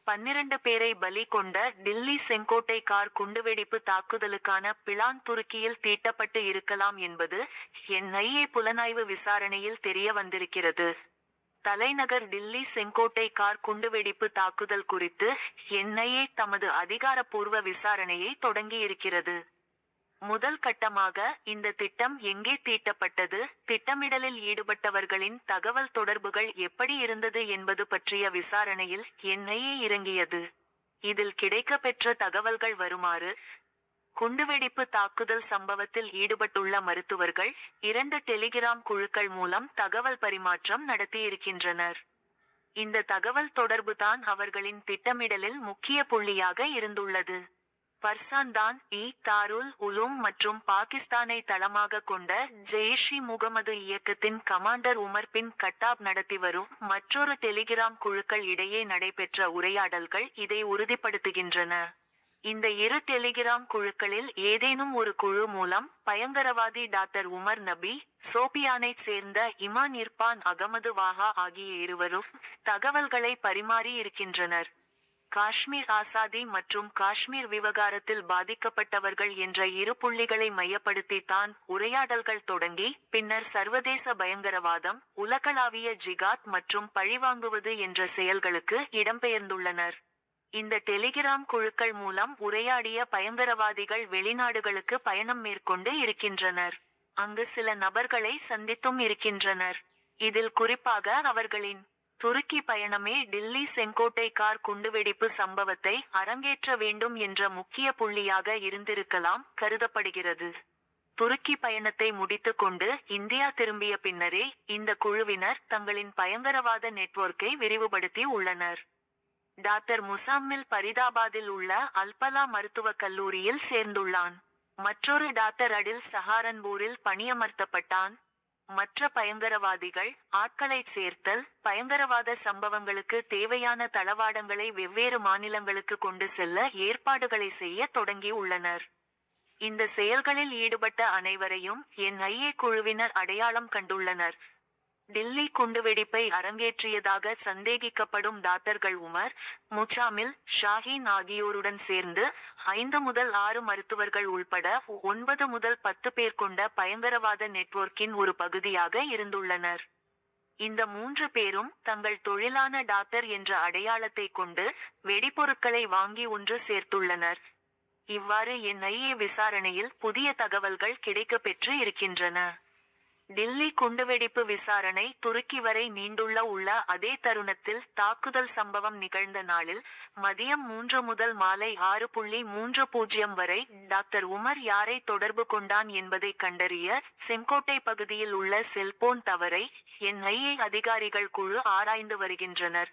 12 பேரை பலி கொண்ட டில்லி செங்கோட்டை கார் குண்டுவெடிப்பு தாக்குதலுக்கான பிளான் துருக்கியில் தீட்டப்பட்டு இருக்கலாம் என்பது NIA புலனாய்வு விசாரணையில் தெரிய வந்திருக்கிறது. தலைநகர் டில்லி செங்கோட்டை கார் குண்டுவெடிப்பு தாக்குதல் குறித்து NIA தமது அதிகாரப்பூர்வ விசாரணையை தொடங்கியிருக்கிறது. முதல் கட்டமாக இந்த திட்டம் எங்கே தீட்டப்பட்டது, திட்டமிடலில் ஈடுபட்டவர்களின் தகவல் தொடர்புகள் எப்படி இருந்தது என்பது பற்றிய விசாரணையில் NIA இறங்கியது. இதில் கிடைக்கப்பெற்ற தகவல்கள் வருமாறு: குண்டுவெடிப்பு தாக்குதல் சம்பவத்தில் ஈடுபட்டுள்ள மருத்துவர்கள் 2 டெலிகிராம் குழுக்கள் மூலம் தகவல் பரிமாற்றம் நடத்தியிருக்கின்றனர். இந்த தகவல் தொடர்புதான் அவர்களின் திட்டமிடலில் முக்கிய புள்ளியாக இருந்துள்ளது. பர்சான் தான் தாருல் உலூம் மற்றும் பாகிஸ்தானை தளமாக கொண்ட ஜெய்ஷ்-இ-முகமது இயக்கத்தின் கமாண்டர் உமர் பின் கட்டாப் நடத்தி வரும் மற்றொரு டெலிகிராம் குழுக்கள் இடையே நடைபெற்ற உரையாடல்கள் இதை உறுதிப்படுத்துகின்றன. இந்த 2 டெலிகிராம் குழுக்களில் ஏதேனும் ஒரு குழு மூலம் பயங்கரவாதி டாக்டர் உமர் நபி சோபியானைச் சேர்ந்த இமான் இர்பான் அகமது வாஹா ஆகிய இருவரும் தகவல்களை பரிமாறி இருக்கின்றனர். காஷ்மீர் ஆசாதி மற்றும் காஷ்மீர் விவகாரத்தில் பாதிக்கப்பட்டவர்கள் என்ற 2 புள்ளிகளை மையப்படுத்தி தான் உரையாடல்கள் தொடங்கி பின்னர் சர்வதேச பயங்கரவாதம், உலகளாவிய ஜிகாத் மற்றும் பழிவாங்குவது என்ற செயல்களுக்கு இடம்பெயர்ந்துள்ளனர். இந்த டெலிகிராம் குழுக்கள் மூலம் உரையாடிய பயங்கரவாதிகள் வெளிநாடுகளுக்கு பயணம் மேற்கொண்டு இருக்கின்றனர். அங்கு சில நபர்களை சந்தித்தும் இருக்கின்றனர். இதில் குறிப்பாக அவர்களின் துருக்கி பயணமே டில்லி செங்கோட்டை கார் குண்டுவெடிப்பு சம்பவத்தை அரங்கேற்ற வேண்டும் என்ற முக்கிய புள்ளியாக இருந்திருக்கலாம் கருதப்படுகிறது. துருக்கி பயணத்தை முடித்துக்கொண்டு இந்தியா திரும்பிய பின்னரே இந்த குழுவினர் தங்களின் பயங்கரவாத நெட்வொர்க்கை விரிவுபடுத்தி உள்ளனர். டாக்டர் முசாம்மில் பரிதாபாத்தில் உள்ள அல்பலா மருத்துவக் கல்லூரியில் சேர்ந்துள்ளான். மற்றொரு டாக்டர் அடில் சஹாரன்பூரில் பணியமர்த்தப்பட்டான். மற்ற பயங்கரவாதிகள் ஆட்களைச் சேர்த்தல், பயங்கரவாத சம்பவங்களுக்கு தேவையான தளவாடங்களை வெவ்வேறு மாநிலங்களுக்கு கொண்டு செல்ல ஏற்பாடுகளை செய்ய தொடங்கி உள்ளனர். இந்த செயல்களில் ஈடுபட்ட அனைவரையும் NIA குழுவினர் அடையாளம் கண்டுள்ளனர். டில்லி குண்டுவெடிப்பை அரங்கேற்றியதாக சந்தேகிக்கப்படும் டாக்டர்கள் உமர், முசாமில், ஷாஹீன் ஆகியோருடன் சேர்ந்து 5 முதல் 6 மருத்துவர்கள் உள்பட 9 முதல் 10 பேர் கொண்ட பயங்கரவாத நெட்வொர்க்கின் ஒரு பகுதியாக இருந்துள்ளனர். இந்த 3 பேரும் தங்கள் தொழிலான டாக்டர் என்ற அடையாளத்தை கொண்டு வெடிபொருட்களை வாங்கி ஒன்று சேர்த்துள்ளனர். இவ்வாறு NIA விசாரணையில் புதிய தகவல்கள் கிடைக்கப்பெற்று இருக்கின்றன. டில்லி குண்டுவெடிப்பு விசாரணை துருக்கி வரை நீண்டுள்ள அதே தருணத்தில் தாக்குதல் சம்பவம் நிகழ்ந்த நாளில் மதியம் 3 முதல் மாலை 6:30 வரை டாக்டர் உமர் யாரை தொடர்பு கொண்டான் என்பதை கண்டறிய செங்கோட்டை பகுதியில் உள்ள செல்போன் டவரை NIA அதிகாரிகள் குழு ஆராய்ந்து வருகின்றனர்.